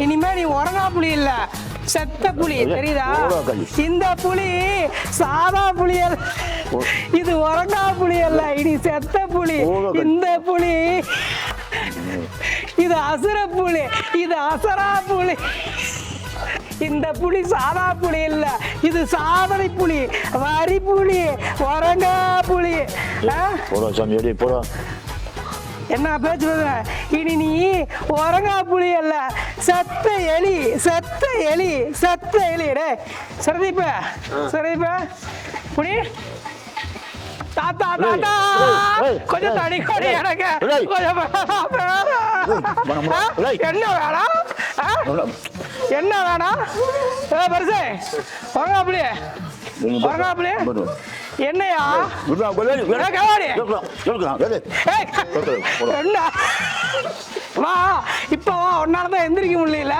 இனிமே நீ உறங்கா புலி இல்ல, செத்த புலி, தெரியுதா? இந்த புலி சாதா புலி அல்ல, இது உறங்கா புலி அல்ல, இது செத்த புலி. இந்த புலி இது அசுர புலி, இது அசரா புலி. இந்த புலி சாதா புலி இல்ல, இது சாதனை புலி, வரி புலி, உறங்கா புலி. என்ன பேச்சு? இனி நீ உறங்கா புலி அல்ல, செத்த எலி, செத்த எலி, செத்த எலி. டே சரதீப்ப, சரதீப்ப புலி தாத்தா, தாத்தா கொஞ்சம் தனி கொடி எனக்கு, கொஞ்சம் என்ன வேணாம், என்ன வேணாம்? பெருசு உறங்கா புலி, உறங்கா புலி என்னையா என்ன வா, இப்ப வா, உன்னாலதான் எந்திரிக்க முடியல.